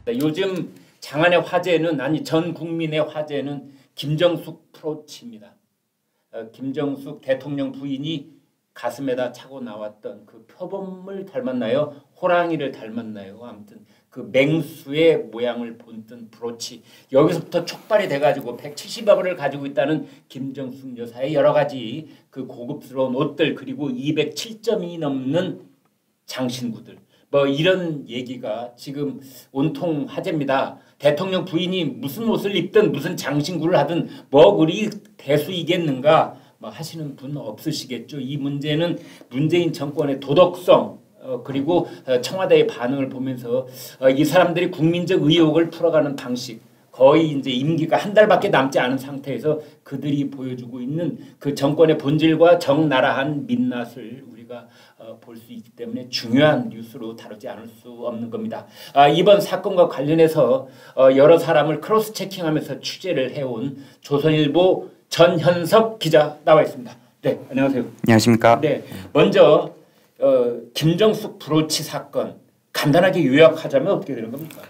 요즘 장안의 화제는 아니 전 국민의 화제는 김정숙 프로치입니다. 김정숙 대통령 부인이 가슴에다 차고 나왔던 그 표범을 닮았나요? 호랑이를 닮았나요? 아무튼 그 맹수의 모양을 본뜬 브로치 여기서부터 촉발이 돼가지고 170여 벌을 가지고 있다는 김정숙 여사의 여러 가지 그 고급스러운 옷들 그리고 207점이 넘는 장신구들 뭐 이런 얘기가 지금 온통 화제입니다. 대통령 부인이 무슨 옷을 입든 무슨 장신구를 하든 뭐 그리 대수이겠는가 뭐 하시는 분 없으시겠죠. 이 문제는 문재인 정권의 도덕성 그리고 청와대의 반응을 보면서 이 사람들이 국민적 의혹을 풀어가는 방식 거의 이제 임기가 한 달밖에 남지 않은 상태에서 그들이 보여주고 있는 그 정권의 본질과 적나라한 민낯을 우리가 볼 수 있기 때문에 중요한 뉴스로 다루지 않을 수 없는 겁니다. 이번 사건과 관련해서 여러 사람을 크로스 체킹하면서 취재를 해온 조선일보 전현석 기자 나와 있습니다. 네, 안녕하세요. 안녕하십니까. 네, 먼저 김정숙 브로치 사건 간단하게 요약하자면 어떻게 되는 겁니까?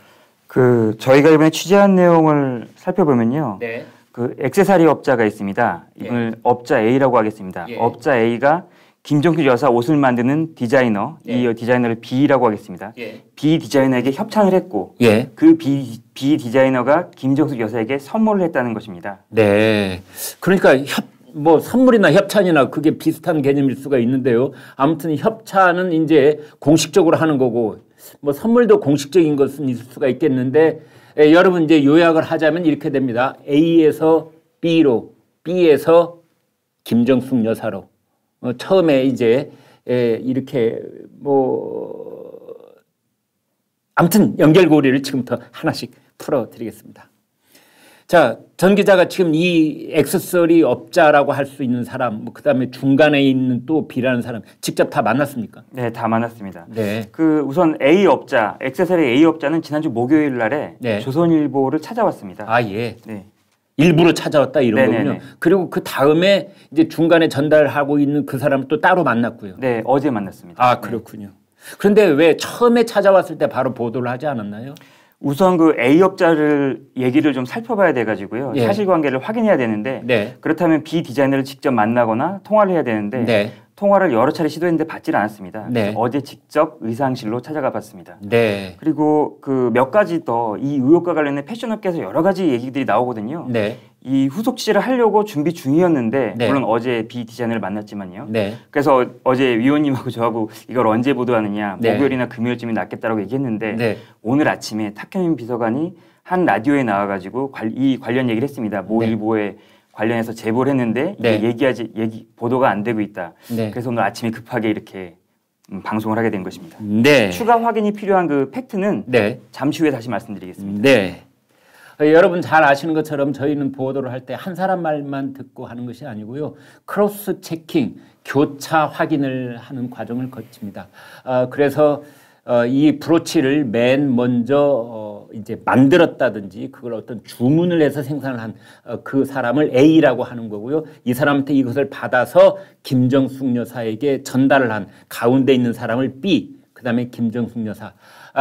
저희가 이번에 취재한 내용을 살펴보면요. 네. 액세서리 업자가 있습니다. 이걸 업자 A라고 하겠습니다. 업자 A가 김정숙 여사 옷을 만드는 디자이너, 이 디자이너를 B라고 하겠습니다. B 디자이너에게 협찬을 했고 그 B 디자이너가 김정숙 여사에게 선물을 했다는 것입니다. 네. 그러니까 뭐 선물이나 협찬이나 그게 비슷한 개념일 수가 있는데요. 아무튼 협찬은 이제 공식적으로 하는 거고 뭐 선물도 공식적인 것은 있을 수가 있겠는데 여러분 이제 요약을 하자면 이렇게 됩니다. A에서 B로, B에서 김정숙 여사로 처음에 이제 이렇게 뭐 아무튼 연결고리를 지금부터 하나씩 풀어드리겠습니다. 자, 전 기자가 지금 이 액세서리 업자라고 할 수 있는 사람, 뭐 그다음에 중간에 있는 또 B라는 사람 직접 다 만났습니까? 네, 다 만났습니다. 네. 우선 A 업자, 액세서리 A 업자는 지난주 목요일 날에 조선일보를 찾아왔습니다. 아, 예. 네. 일부러 찾아왔다 이런 거군요. 그리고 그 다음에 이제 중간에 전달하고 있는 그 사람을 또 따로 만났고요. 네, 어제 만났습니다. 아, 그렇군요. 그런데 왜 처음에 찾아왔을 때 바로 보도를 하지 않았나요? 우선 그 A 업자를 얘기를 좀 살펴봐야 돼가지고요. 사실관계를 확인해야 되는데 그렇다면 B 디자이너를 직접 만나거나 통화를 해야 되는데 통화를 여러 차례 시도했는데 받질 않았습니다. 어제 직접 의상실로 찾아가 봤습니다. 그리고 그 몇 가지 더 이 의혹과 관련해 패션업계에서 여러 가지 얘기들이 나오거든요. 이 후속 취재를 하려고 준비 중이었는데 물론 어제 B 디자이너를 만났지만요. 그래서 어제 위원님하고 저하고 이걸 언제 보도하느냐 목요일이나 금요일쯤이 낫겠다라고 얘기했는데 오늘 아침에 탁현민 비서관이 한 라디오에 나와가지고 이 관련 얘기를 했습니다. 모 일보에 관련해서 제보를 했는데 보도가 안 되고 있다. 그래서 오늘 아침에 급하게 이렇게 방송을 하게 된 것입니다. 추가 확인이 필요한 그 팩트는 잠시 후에 다시 말씀드리겠습니다. 여러분 잘 아시는 것처럼 저희는 보도를 할 때 한 사람 말만 듣고 하는 것이 아니고요. 크로스 체킹, 교차 확인을 하는 과정을 거칩니다. 그래서 이 브로치를 맨 먼저 이제 만들었다든지 그걸 어떤 주문을 해서 생산을 한 그 사람을 A라고 하는 거고요. 이 사람한테 이것을 받아서 김정숙 여사에게 전달을 한 가운데 있는 사람을 B, 그 다음에 김정숙 여사.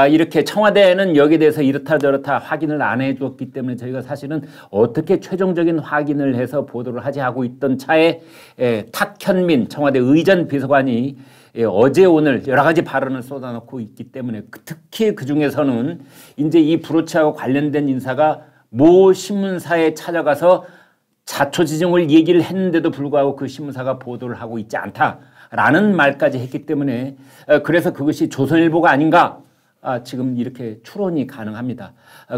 이렇게 청와대는 여기에 대해서 이렇다 저렇다 확인을 안 해줬기 때문에 저희가 사실은 어떻게 최종적인 확인을 해서 보도를 하지 하고 있던 차에 탁현민 청와대 의전 비서관이 어제 오늘 여러 가지 발언을 쏟아놓고 있기 때문에 특히 그중에서는 이제 이 브로치하고 관련된 인사가 모 신문사에 찾아가서 자초지종을 얘기를 했는데도 불구하고 그 신문사가 보도를 하고 있지 않다라는 말까지 했기 때문에 그래서 그것이 조선일보가 아닌가 지금 이렇게 추론이 가능합니다.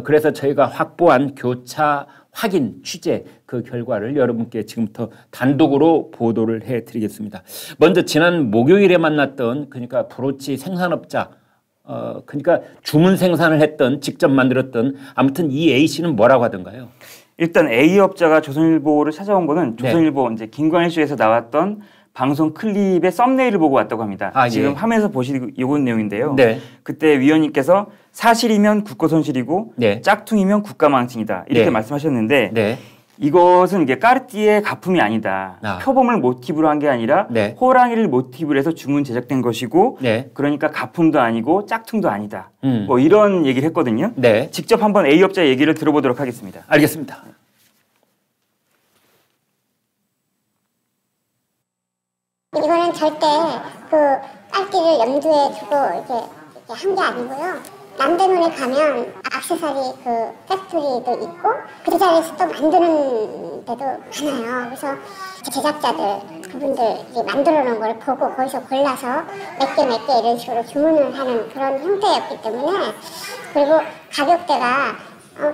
그래서 저희가 확보한 교차 확인 취재 그 결과를 여러분께 지금부터 단독으로 보도를 해드리겠습니다. 먼저 지난 목요일에 만났던 그러니까 브로치 생산업자 그러니까 주문 생산을 했던 직접 만들었던 아무튼 이 A씨는 뭐라고 하던가요? 일단 A 업자가 조선일보를 찾아온 거는 조선일보 이제 김관일 쇼에서 나왔던 방송 클립의 썸네일을 보고 왔다고 합니다. 지금 화면에서 보시고 이건 내용인데요. 그때 위원님께서 사실이면 국고 손실이고 짝퉁이면 국가 망신이다 이렇게 말씀하셨는데 이것은 이게 까르띠에 가품이 아니다. 표범을 모티브로 한 게 아니라 네. 호랑이를 모티브로 해서 주문 제작된 것이고 네. 그러니까 가품도 아니고 짝퉁도 아니다. 뭐 이런 얘기를 했거든요. 네. 직접 한번 A업자 얘기를 들어보도록 하겠습니다. 알겠습니다. 이거는 절대 그 깔띠를 염두에 두고 이렇게 한 게 아니고요. 남대문에 가면 액세서리 그 팩토리도 있고 그 자리에서 또 만드는 데도 많아요. 그래서 제작자들 그분들이 만들어 놓은 걸 보고 거기서 골라서 몇 개 이런 식으로 주문을 하는 그런 형태였기 때문에 그리고 가격대가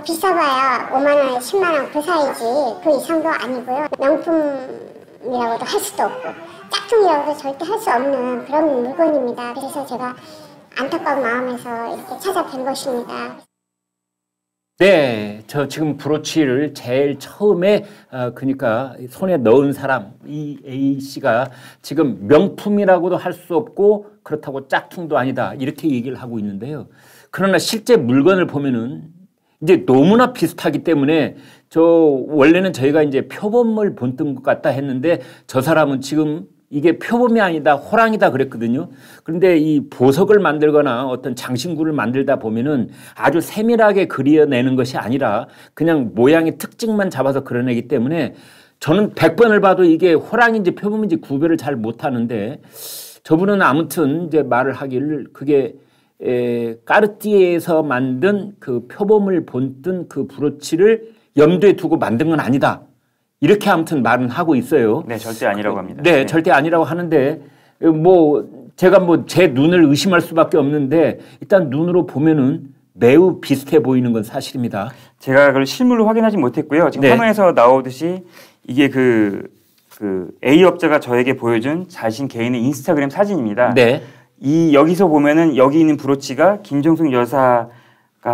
비싸봐야 5만 원, 10만 원 그 사이지 그 이상도 아니고요. 명품이라고도 할 수도 없고 짝퉁이라고도 절대 할 수 없는 그런 물건입니다. 그래서 제가 안타까운 마음에서 이렇게 찾아뵌 것입니다. 네, 저 지금 브로치를 제일 처음에 그러니까 손에 넣은 사람 이 A씨가 지금 명품이라고도 할 수 없고 그렇다고 짝퉁도 아니다 이렇게 얘기를 하고 있는데요. 그러나 실제 물건을 보면은 이제 너무나 비슷하기 때문에 저 원래는 저희가 이제 표범을 본뜬 것 같다 했는데 저 사람은 지금 이게 표범이 아니다 호랑이다 그랬거든요. 그런데 이 보석을 만들거나 어떤 장신구를 만들다 보면은 아주 세밀하게 그려내는 것이 아니라 그냥 모양의 특징만 잡아서 그려내기 때문에 저는 100번을 봐도 이게 호랑이인지 표범인지 구별을 잘 못하는데 저분은 아무튼 이제 말을 하기를 그게 까르띠에에서 만든 그 표범을 본뜬 그 브로치를 염두에 두고 만든 건 아니다. 이렇게 아무튼 말은 하고 있어요. 네, 절대 아니라고 합니다. 네, 절대 아니라고 하는데 제가 제 눈을 의심할 수밖에 없는데 일단 눈으로 보면은 매우 비슷해 보이는 건 사실입니다. 제가 그걸 실물로 확인하지 못했고요. 지금 네. 화면에서 나오듯이 이게 그 A업자가 저에게 보여준 자신 개인의 인스타그램 사진입니다. 네. 여기서 보면은 여기 있는 브로치가 김정숙 여사가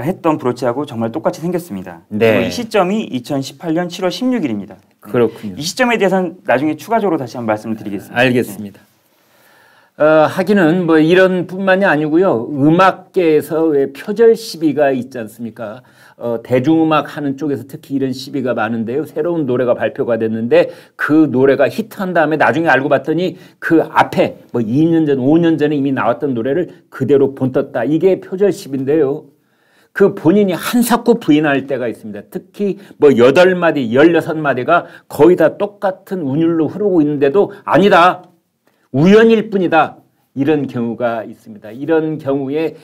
했던 브로치하고 정말 똑같이 생겼습니다. 네. 이 시점이 2018년 7월 16일입니다. 그렇군요. 이 시점에 대해서는 나중에 추가적으로 다시 한번 말씀을 드리겠습니다. 알겠습니다. 하기는 이런 뿐만이 아니고요. 음악계에서 왜 표절 시비가 있지 않습니까? 대중음악 하는 쪽에서 특히 이런 시비가 많은데요. 새로운 노래가 발표가 됐는데 그 노래가 히트한 다음에 나중에 알고 봤더니 그 앞에 2년 전, 5년 전에 이미 나왔던 노래를 그대로 본떴다. 이게 표절 시비인데요. 그 본인이 한사코 부인할 때가 있습니다. 특히 8마디, 16마디가 거의 다 똑같은 운율로 흐르고 있는데도 아니다. 우연일 뿐이다. 이런 경우가 있습니다. 이런 경우에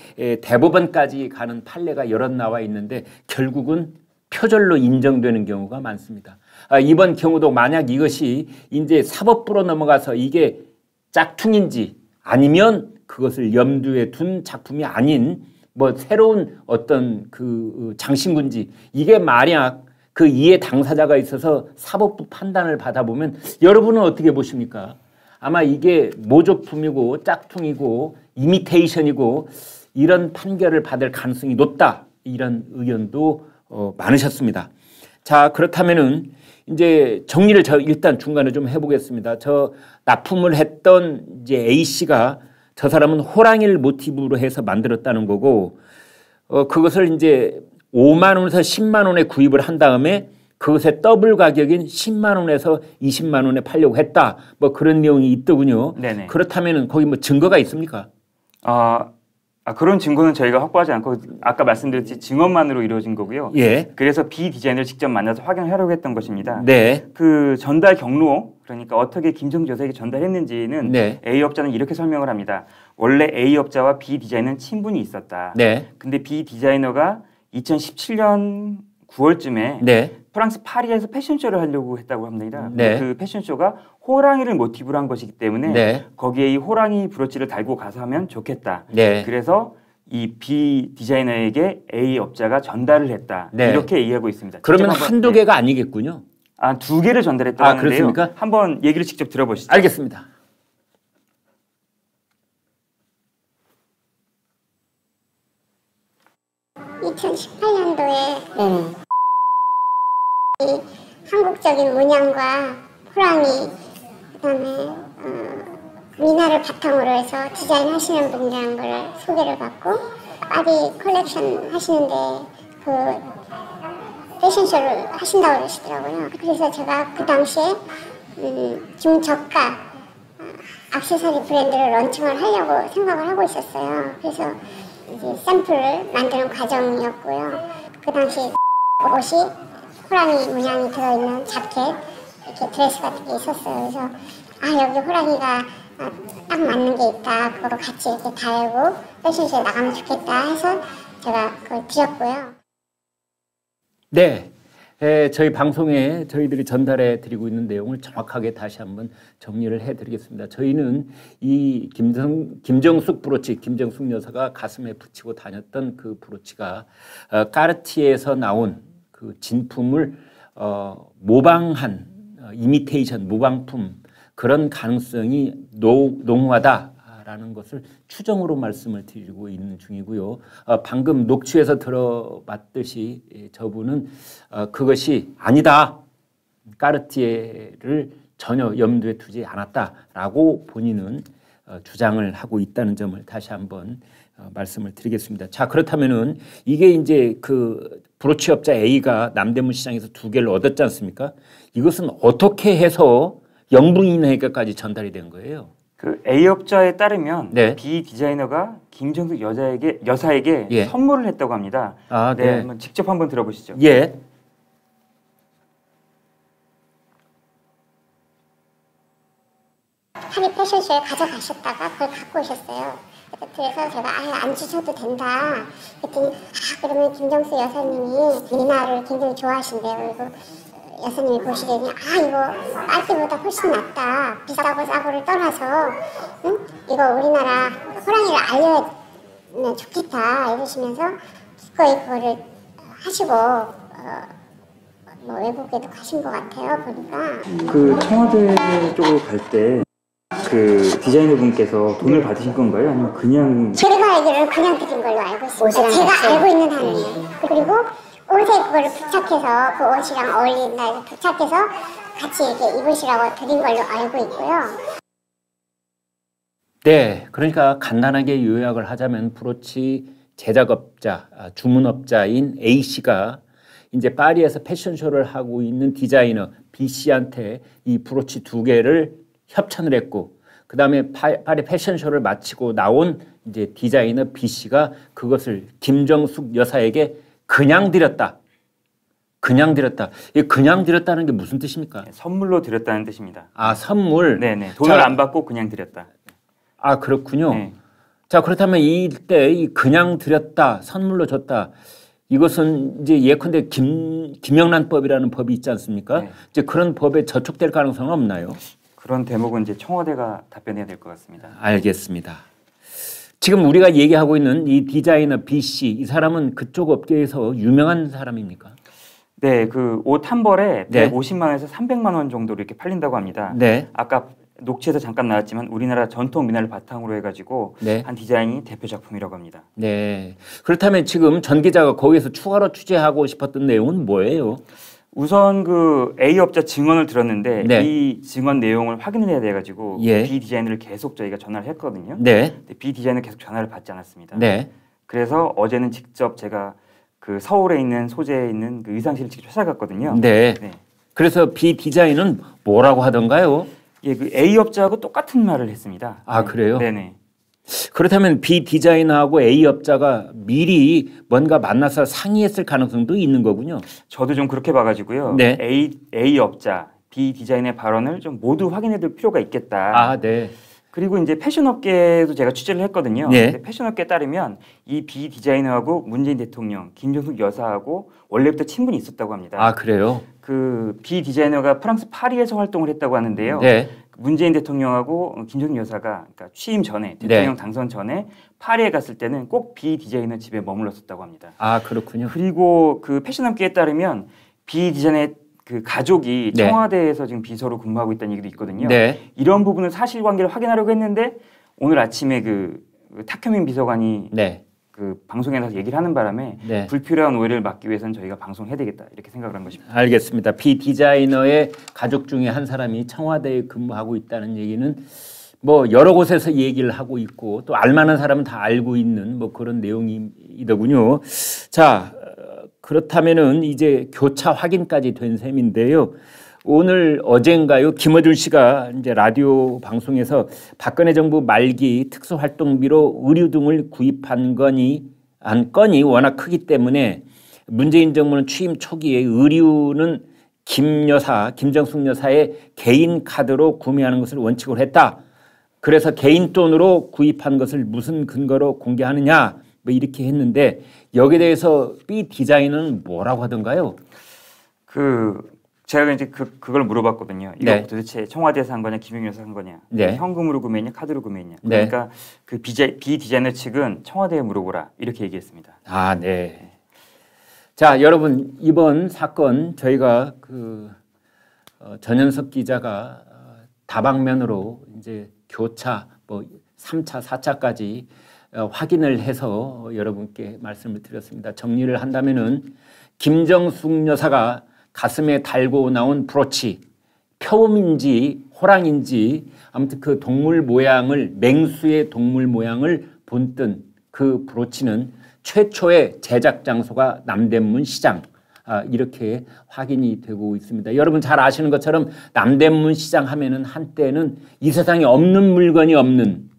대법원까지 가는 판례가 여럿 나와 있는데 결국은 표절로 인정되는 경우가 많습니다. 이번 경우도 만약 이것이 이제 사법부로 넘어가서 이게 짝퉁인지 아니면 그것을 염두에 둔 작품이 아닌 새로운 어떤 그 장신구인지 이게 만약 그 이해 당사자가 있어서 사법부 판단을 받아보면 여러분은 어떻게 보십니까? 아마 이게 모조품이고 짝퉁이고 이미테이션이고 이런 판결을 받을 가능성이 높다. 이런 의견도 많으셨습니다. 자, 그렇다면은 이제 정리를 일단 중간에 좀 해보겠습니다. 저 납품을 했던 이제 A씨가 저 사람은 호랑이를 모티브로 해서 만들었다는 거고 그것을 이제 5만 원에서 10만 원에 구입을 한 다음에 그것의 더블 가격인 10만 원에서 20만 원에 팔려고 했다. 그런 내용이 있더군요. 네네. 그렇다면 거기 증거가 있습니까? 그런 증거는 저희가 확보하지 않고 아까 말씀드렸듯이 증언만으로 이루어진 거고요. 예. 그래서 B 디자이너를 직접 만나서 확인하려고 했던 것입니다. 네. 그 전달 경로 그러니까 어떻게 김정숙 여사에게 전달했는지는 네. A업자는 이렇게 설명을 합니다. 원래 A업자와 B 디자이너는 친분이 있었다. 네. 근데 B 디자이너가 2017년 9월쯤에 네. 프랑스 파리에서 패션쇼를 하려고 했다고 합니다. 네. 그 패션쇼가 호랑이를 모티브로 한 것이기 때문에 네. 거기에 이 호랑이 브로치를 달고 가서 하면 좋겠다. 네. 그래서 이 B 디자이너에게 A 업자가 전달을 했다. 네. 이렇게 얘기하고 있습니다. 그러면 한두 개가 아니겠군요. 2개를 전달했다고 하는데요. 그렇습니까? 한번 얘기를 직접 들어보시죠. 알겠습니다. (2018년도에) 한국적인 문양과 호랑이 그다음에 미나를 바탕으로 해서 디자인하시는 분이라는 걸 소개를 받고 파리 컬렉션 하시는데 그 패션쇼를 하신다고 그러시더라고요. 그래서 제가 그 당시에 좀 저가 액세서리 브랜드를 런칭을 하려고 생각을 하고 있었어요. 그래서 이제 샘플을 만드는 과정이었고요. 그 당시 옷이 호랑이 문양이 들어있는 자켓, 이렇게 드레스 같은 게 있었어요. 그래서 여기 호랑이가 딱 맞는 게 있다. 그거로 같이 이렇게 달고 패션쇼에 나가면 좋겠다 해서 제가 그걸 드렸고요. 네. 저희 방송에 저희들이 전달해 드리고 있는 내용을 정확하게 다시 한번 정리를 해 드리겠습니다. 저희는 이 김정숙 브로치, 김정숙 여사가 가슴에 붙이고 다녔던 그 브로치가 까르티에에서 나온 그 진품을 모방한 이미테이션, 모방품 그런 가능성이 농후하다라는 것을 추정으로 말씀을 드리고 있는 중이고요. 방금 녹취에서 들어봤듯이 저분은 그것이 아니다. 까르티에를 전혀 염두에 두지 않았다라고 본인은 주장을 하고 있다는 점을 다시 한번 말씀을 드리겠습니다. 자, 그렇다면은 이게 이제 그 브로치 업자 A가 남대문 시장에서 2개를 얻었지 않습니까? 이것은 어떻게 해서 영부인에게까지 전달이 된 거예요? 그 A 업자에 따르면 네. B 디자이너가 김정숙 여사에게 예. 선물을 했다고 합니다. 네. 한번 직접 한번 들어보시죠. 예. 파리 패션쇼에 가져가셨다가 그걸 갖고 오셨어요. 그래서 제가 안 주셔도 된다. 그랬더니 그러면 김정숙 여사님이 미나를 굉장히 좋아하신대요. 그리고 여사님이 보시더니 이거 빨대보다 훨씬 낫다. 비싸고 싸고를 떠나서 이거 우리나라 호랑이를 알려면 좋겠다 이러시면서 기꺼이 그거를 하시고 뭐 외국에도 가신 것 같아요. 보니까 그 청와대 쪽으로 갈 때 그 디자이너 분께서 돈을 받으신 건가요? 아니면 그냥 제가 알기로는 그냥 드린 걸로 알고 있습니다. 제가 알고 있는 한은요. 그리고 옷에 그거를 부착해서 그 옷이랑 어울린다 부착해서 같이 이렇게 입으시라고 드린 걸로 알고 있고요. 네, 그러니까 간단하게 요약을 하자면 브로치 제작업자, 주문업자인 A 씨가 이제 파리에서 패션쇼를 하고 있는 디자이너 B 씨한테 이 브로치 2개를 협찬을 했고, 그 다음에 파리 패션쇼를 마치고 나온 이제 디자이너 B 씨가 그것을 김정숙 여사에게 그냥 드렸다. 그냥 드렸다. 이 그냥 드렸다는 게 무슨 뜻입니까? 선물로 드렸다는 뜻입니다. 선물. 네네. 돈을 안 받고 그냥 드렸다. 그렇군요. 네. 자, 그렇다면 이때 이 그냥 드렸다, 선물로 줬다. 이것은 이제 예컨대 김영란법이라는 법이 있지 않습니까? 네. 이제 그런 법에 저촉될 가능성은 없나요? 그런 대목은 이제 청와대가 답변해야 될 것 같습니다. 알겠습니다. 지금 우리가 얘기하고 있는 이 디자이너 B 씨, 이 사람은 그쪽 업계에서 유명한 사람입니까? 네, 그 옷 한 벌에 150만 원에서 300만 원 정도로 이렇게 팔린다고 합니다. 네. 아까 녹취에서 잠깐 나왔지만 우리나라 전통 미나를 바탕으로 해가지고 한 디자인이 대표 작품이라고 합니다. 네. 그렇다면 지금 전 기자가 거기에서 추가로 취재하고 싶었던 내용은 뭐예요? 우선 그 A 업자 증언을 들었는데 이 증언 내용을 확인을 해야 돼가지고 B 디자이너를 계속 저희가 전화를 했거든요. 근데 B 디자이너 계속 전화를 받지 않았습니다. 그래서 어제는 직접 제가 그 서울에 있는 소재에 있는 그 의상실을 직접 찾아갔거든요. 그래서 B 디자이너는 뭐라고 하던가요? 예, 그 A 업자하고 똑같은 말을 했습니다. 그래요? 네네. 그렇다면 B 디자이너하고 A 업자가 미리 뭔가 만나서 상의했을 가능성도 있는 거군요. 저도 좀 그렇게 봐가지고요. A 업자, B 디자이너의 발언을 좀 모두 확인해둘 필요가 있겠다. 그리고 이제 패션업계도 제가 취재를 했거든요. 근데 패션업계에 따르면 이 B 디자이너하고 문재인 대통령, 김정숙 여사하고 원래부터 친분이 있었다고 합니다. 그래요? 그 B 디자이너가 프랑스 파리에서 활동을 했다고 하는데요. 문재인 대통령하고 김정숙 여사가 그러니까 취임 전에 대통령 당선 전에 파리에 갔을 때는 꼭 B 디자이너 집에 머물렀었다고 합니다. 그렇군요. 그리고 그 패션업계에 따르면 B 디자이너의 그 가족이 청와대에서 지금 비서로 근무하고 있다는 얘기도 있거든요. 이런 부분을 사실관계를 확인하려고 했는데 오늘 아침에 그 탁현민 비서관이 그 방송에 나서 얘기를 하는 바람에 불필요한 오해를 막기 위해서는 저희가 방송해야 되겠다 이렇게 생각을 한 것입니다. 알겠습니다. B 디자이너의 가족 중에 한 사람이 청와대에 근무하고 있다는 얘기는 뭐 여러 곳에서 얘기를 하고 있고 또 알만한 사람은 다 알고 있는 뭐 그런 내용이더군요. 자, 그렇다면은 이제 교차 확인까지 된 셈인데요. 오늘 어젠가요 김어준 씨가 이제 라디오 방송에서 박근혜 정부 말기 특수활동비로 의류 등을 구입한 건이 워낙 크기 때문에 문재인 정부는 취임 초기에 의류는 김정숙 여사의 개인 카드로 구매하는 것을 원칙으로 했다. 그래서 개인 돈으로 구입한 것을 무슨 근거로 공개하느냐 뭐 이렇게 했는데 여기에 대해서 B 디자인은 뭐라고 하던가요? 제가 이제 그걸 물어봤거든요. 이거 네. 도대체 청와대에서 한 거냐, 김용현에서 한 거냐, 네. 현금으로 구매했냐, 카드로 구매했냐. 그러니까 네. 그 B 디자이너 측은 청와대에 물어보라 이렇게 얘기했습니다. 아, 네. 자, 여러분 이번 사건 저희가 전현석 기자가 다방면으로 이제 교차, 뭐 3차, 4차까지 확인을 해서 여러분께 말씀을 드렸습니다. 정리를 한다면은 김정숙 여사가 가슴에 달고 나온 브로치, 표범인지 호랑인지 아무튼 그 동물 모양을 맹수의 동물 모양을 본뜬 그 브로치는 최초의 제작 장소가 남대문 시장 이렇게 확인이 되고 있습니다. 여러분 잘 아시는 것처럼 남대문 시장 하면은 한때는 이 세상에 없는 물건이 없는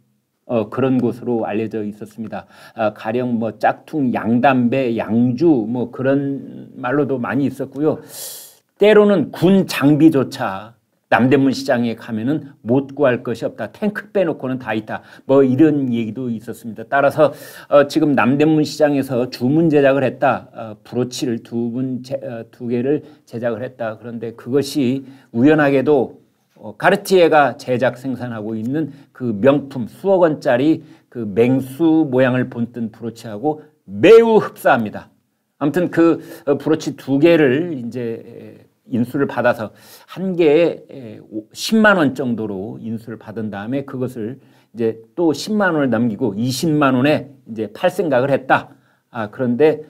그런 곳으로 알려져 있었습니다. 가령 뭐 짝퉁, 양담배, 양주 뭐 그런 말로도 많이 있었고요. 때로는 군 장비조차 남대문 시장에 가면은 못 구할 것이 없다. 탱크 빼놓고는 다 있다. 뭐 이런 얘기도 있었습니다. 따라서 지금 남대문 시장에서 주문 제작을 했다. 브로치를 두 개를 제작을 했다. 그런데 그것이 우연하게도 카르티에가 제작 생산하고 있는 그 명품 수억 원짜리 그 맹수 모양을 본뜬 브로치하고 매우 흡사합니다. 아무튼 그 브로치 두 개를 이제 인수를 받아서 한 개에 10만 원 정도로 인수를 받은 다음에 그것을 이제 또 10만 원을 남기고 20만 원에 이제 팔 생각을 했다. 그런데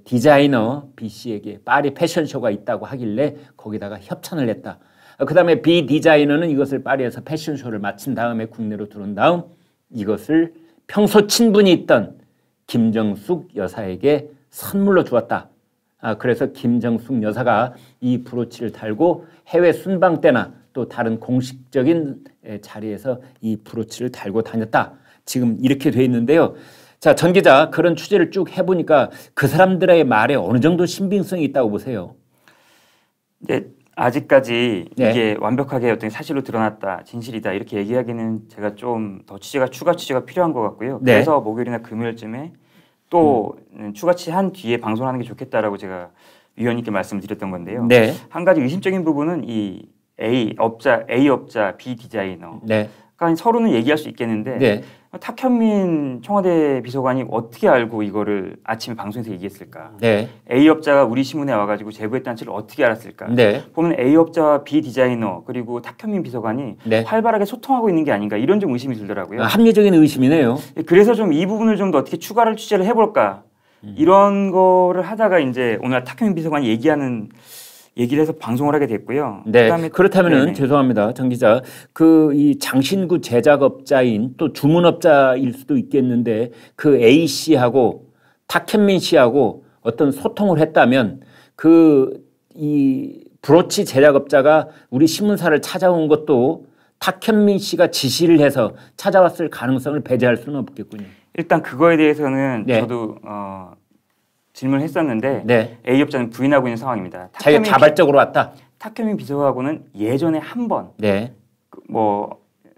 디자이너 B 씨에게 파리 패션쇼가 있다고 하길래 거기다가 협찬을 했다. 그 다음에 B 디자이너는 이것을 파리에서 패션쇼를 마친 다음에 국내로 들어온 다음 이것을 평소 친분이 있던 김정숙 여사에게 선물로 주었다. 그래서 김정숙 여사가 이 브로치를 달고 해외 순방 때나 또 다른 공식적인 자리에서 이 브로치를 달고 다녔다. 지금 이렇게 돼 있는데요. 자, 전 기자 그런 취재를 쭉 해보니까 그 사람들의 말에 어느 정도 신빙성이 있다고 보세요? 네. 아직까지 네. 이게 완벽하게 어떤 사실로 드러났다, 진실이다 이렇게 얘기하기는 제가 좀 더 추가 취재가 필요한 것 같고요. 네. 그래서 목요일이나 금요일쯤에 또 추가 취재한 뒤에 방송하는 게 좋겠다라고 제가 위원님께 말씀드렸던 건데요. 네. 한 가지 의심적인 부분은 이 A 업자, B 디자이너. 네. 그러니까 서로는 얘기할 수 있겠는데 네. 탁현민 청와대 비서관이 어떻게 알고 이거를 아침에 방송에서 얘기했을까? 네. A 업자가 우리 신문에 와가지고 제보했다는 사실을 어떻게 알았을까? 네. 보면 A 업자와 B 디자이너 그리고 탁현민 비서관이 네. 활발하게 소통하고 있는 게 아닌가 이런 좀 의심이 들더라고요. 합리적인 의심이네요. 그래서 좀 이 부분을 좀 더 어떻게 취재를 해볼까? 이런 거를 하다가 이제 오늘 탁현민 비서관이 얘기를 해서 방송을 하게 됐고요. 네. 그다음에 그렇다면은 죄송합니다, 정 기자. 이 장신구 제작업자인 또 주문업자일 수도 있겠는데 그 A 씨하고 탁현민 씨하고 어떤 소통을 했다면 이 브로치 제작업자가 우리 신문사를 찾아온 것도 탁현민 씨가 지시를 해서 찾아왔을 가능성을 배제할 수는 없겠군요. 일단 그거에 대해서는 네. 저도 질문을 했었는데 네. A 업자는 부인하고 있는 상황입니다. 자기가 자발적으로 왔다. 탁현민 비서하고는 예전에 한 번 네.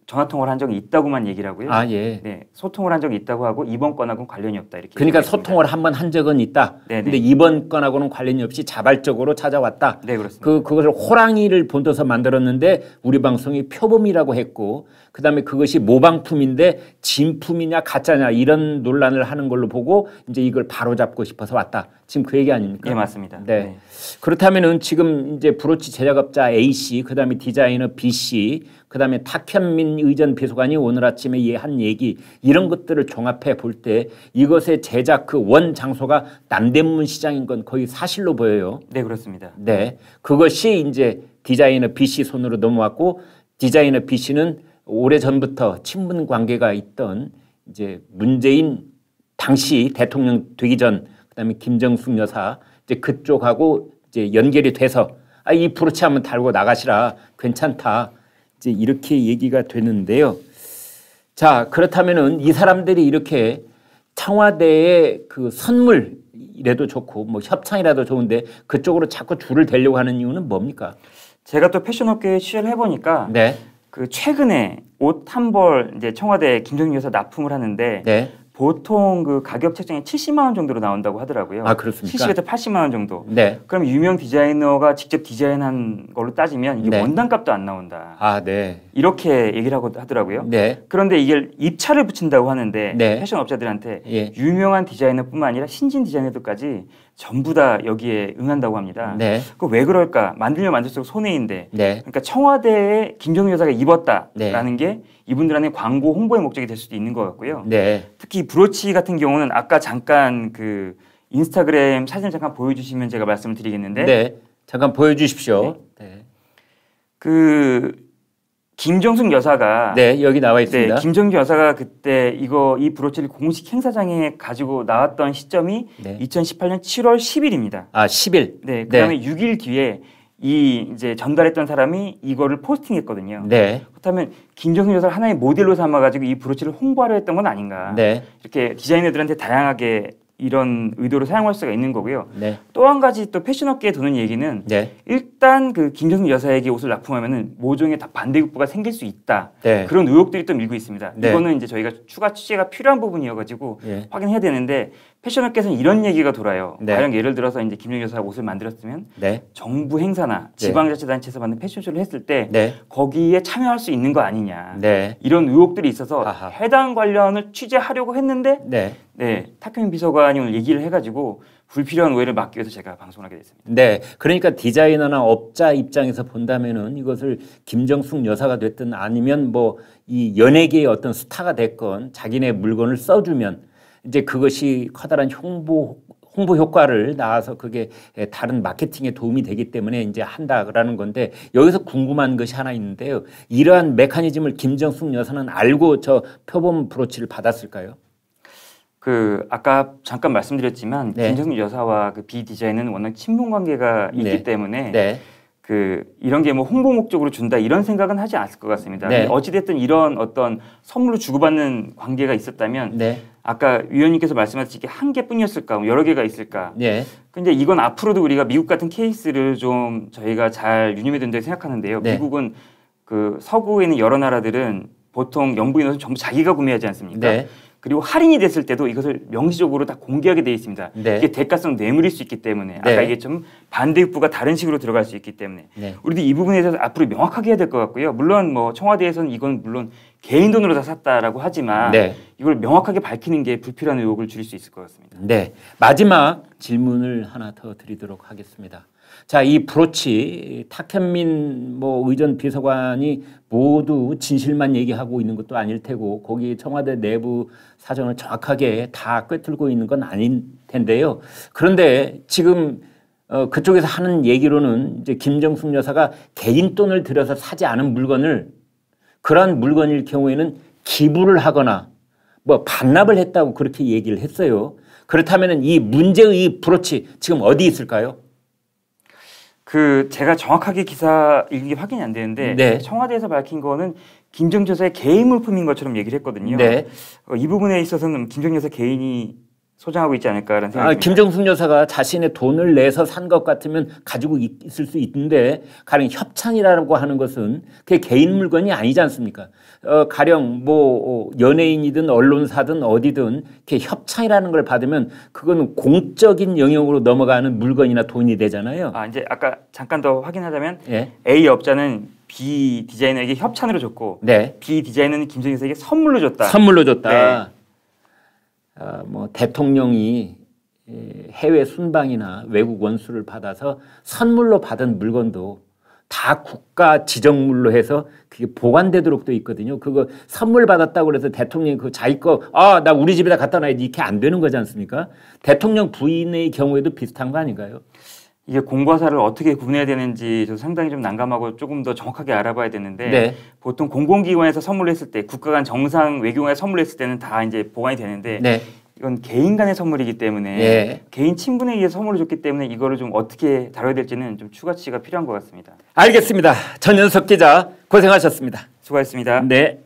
전화 통화를 한 적이 있다고만 얘기를 하고요. 예. 네, 소통을 한 적이 있다고 하고 이번 건하고는 관련이 없다 이렇게. 그러니까 소통을 한 번 한 적은 있다. 그런데 이번 건하고는 관련이 없이 자발적으로 찾아왔다. 네, 그렇습니다. 그것을 호랑이를 본떠서 만들었는데 우리 방송이 표범이라고 했고, 그다음에 그것이 모방품인데 진품이냐 가짜냐 이런 논란을 하는 걸로 보고 이제 이걸 바로잡고 싶어서 왔다. 지금 그 얘기 아닙니까? 네, 맞습니다. 네. 그렇다면은 지금 이제 브로치 제작업자 A 씨, 그다음에 디자이너 B 씨, 그다음에 탁현민 의전 비서관이 오늘 아침에 한 얘기 이런 것들을 종합해 볼 때 이것의 제작 그 원 장소가 남대문 시장인 건 거의 사실로 보여요. 네, 그렇습니다. 네. 그것이 이제 디자이너 B 씨 손으로 넘어왔고, 디자이너 B 씨는 오래전부터 친분 관계가 있던 이제 문재인 당시 대통령 되기 전, 그다음에 김정숙 여사 이제 그쪽하고 이제 연결이 돼서 이 브로치 한번 달고 나가시라 괜찮다 이제 이렇게 얘기가 되는데요. 자 그렇다면은 이 사람들이 이렇게 청와대의 그 선물이라도 좋고 뭐 협찬이라도 좋은데 그쪽으로 자꾸 줄을 대려고 하는 이유는 뭡니까? 제가 또 패션업계에 취재를 해보니까 네. 그 최근에 옷 한 벌 이제 청와대 김정일 여사 납품을 하는데 네. 보통 그 가격 책정이 70만 원 정도로 나온다고 하더라고요. 아 그렇습니까? 70에서 80만 원 정도. 네. 그럼 유명 디자이너가 직접 디자인한 걸로 따지면 이게 네. 원단값도 안 나온다. 아 네. 이렇게 얘기를 하고 하더라고요. 네. 그런데 이게 입찰을 붙인다고 하는데 네. 패션 업자들한테 예. 유명한 디자이너뿐만 아니라 신진 디자이너들까지 전부 다 여기에 응한다고 합니다. 네. 그 왜 그럴까? 만들면 만들수록 손해인데. 네. 그러니까 청와대에 김정일 여사가 입었다라는 네. 게 이분들한테 광고 홍보의 목적이 될 수도 있는 것 같고요. 네. 특히 브로치 같은 경우는 아까 잠깐 그 인스타그램 사진을 잠깐 보여주시면 제가 말씀을 드리겠는데. 네. 잠깐 보여주십시오. 네. 그 김정숙 여사가 네 여기 나와 있습니다. 네, 김정숙 여사가 그때 이 브로치를 공식 행사장에 가지고 나왔던 시점이 네. 2018년 7월 10일입니다. 아 10일. 네. 그다음에 6일 뒤에 이제 전달했던 사람이 이거를 포스팅했거든요. 네. 그렇다면 김정숙 여사를 하나의 모델로 삼아가지고 이 브로치를 홍보하려 했던 건 아닌가. 네. 이렇게 디자이너들한테 다양하게 이런 의도로 사용할 수가 있는 거고요. 네. 또 한 가지 또 패션업계에 도는 얘기는 네. 일단 그 김정숙 여사에게 옷을 납품하면은 모종의 다 반대급부가 생길 수 있다. 네. 그런 의혹들이 또 밀고 있습니다. 네. 이거는 이제 저희가 추가 취재가 필요한 부분이어가지고 네. 확인해야 되는데 패션업계에서는 이런 얘기가 돌아요. 네. 과연 예를 들어서 이제 김정숙 여사가 옷을 만들었으면 네. 정부 행사나 지방자치단체에서 받는 패션쇼를 했을 때 네. 거기에 참여할 수 있는 거 아니냐. 네. 이런 의혹들이 있어서 아하. 해당 관련을 취재하려고 했는데 네. 탁현민 비서관이 오늘 얘기를 해가지고 불필요한 오해를 막기 위해서 제가 방송을 하게 됐습니다. 네. 그러니까 디자이너나 업자 입장에서 본다면은 이것을 김정숙 여사가 됐든 아니면 뭐 이 연예계의 어떤 스타가 됐건 자기네 물건을 써주면 이제 그것이 커다란 홍보 효과를 낳아서 그게 다른 마케팅에 도움이 되기 때문에 이제 한다라는 건데 여기서 궁금한 것이 하나 있는데요. 이러한 메커니즘을 김정숙 여사는 알고 저 표범 브로치를 받았을까요? 그 아까 잠깐 말씀드렸지만 네. 김정숙 여사와 그 비 디자인은 워낙 친분 관계가 있기 네. 때문에 네. 그 이런 게 뭐 홍보 목적으로 준다 이런 생각은 하지 않았을 것 같습니다. 네. 어찌됐든 이런 어떤 선물로 주고받는 관계가 있었다면 네. 아까 위원님께서 말씀하신 게 한 개뿐이었을까, 여러 개가 있을까. 네. 근데 이건 앞으로도 우리가 미국 같은 케이스를 좀 저희가 잘 유념해야 된다고 생각하는데요. 네. 미국은 그 서구에 있는 여러 나라들은 보통 영부인 옷은 전부 자기가 구매하지 않습니까? 네. 그리고 할인이 됐을 때도 이것을 명시적으로 다 공개하게 되어 있습니다. 네. 이게 대가성 뇌물일 수 있기 때문에 아까 네. 이게 좀 반대급부가 다른 식으로 들어갈 수 있기 때문에 네. 우리도 이 부분에 대해서 앞으로 명확하게 해야 될 것 같고요. 물론 뭐 청와대에서는 이건 물론 개인 돈으로 다 샀다라고 하지만 네. 이걸 명확하게 밝히는 게 불필요한 의혹을 줄일 수 있을 것 같습니다. 네. 마지막 질문을 하나 더 드리도록 하겠습니다. 자, 이 브로치 탁현민 뭐 의전 비서관이 모두 진실만 얘기하고 있는 것도 아닐 테고 거기 청와대 내부 사정을 정확하게 다 꿰뚫고 있는 건 아닌 텐데요. 그런데 지금 그쪽에서 하는 얘기로는 이제 김정숙 여사가 개인 돈을 들여서 사지 않은 물건을 그러한 물건일 경우에는 기부를 하거나 뭐 반납을 했다고 그렇게 얘기를 했어요. 그렇다면 이 문제의 브로치 지금 어디 있을까요? 그 제가 정확하게 기사 읽은 게 확인이 안 되는데 네. 청와대에서 밝힌 거는 김정숙 여사의 개인 물품인 것처럼 얘기를 했거든요. 네. 이 부분에 있어서는 김정숙 여사 개인이 소장하고 있지 않을까라는 생각이 듭니다. 김정숙 여사가 자신의 돈을 내서 산 것 같으면 가지고 있을 수 있는데 가령 협찬이라고 하는 것은 그게 개인 물건이 아니지 않습니까? 가령 뭐 연예인이든 언론사든 어디든 이렇게 협찬이라는 걸 받으면 그건 공적인 영역으로 넘어가는 물건이나 돈이 되잖아요. 이제 아까 잠깐 더 확인하자면 예. A 업자는 B 디자이너에게 협찬으로 줬고 네. B 디자이너는 김정숙 여사에게 선물로 줬다. 선물로 줬다. 네. 뭐 대통령이 해외 순방이나 외국 원수를 받아서 선물로 받은 물건도 다 국가 지정물로 해서 그게 보관되도록 돼 있거든요. 그거 선물 받았다고 그래서 대통령이 그 자기 거 나 우리 집에다 갖다 놔야지 이렇게 안 되는 거지 않습니까? 대통령 부인의 경우에도 비슷한 거 아닌가요? 이게 공과사를 어떻게 구분해야 되는지 저 상당히 좀 난감하고 조금 더 정확하게 알아봐야 되는데 네. 보통 공공기관에서 선물을 했을 때 국가 간 정상 외교관에 선물을 했을 때는 다 이제 보관이 되는데 네. 이건 개인 간의 선물이기 때문에 예. 개인 친분에 의해 선물을 줬기 때문에 이거를 좀 어떻게 다뤄야 될지는 좀 추가 취재가 필요한 것 같습니다. 알겠습니다. 전현석 기자 고생하셨습니다. 수고하셨습니다. 네.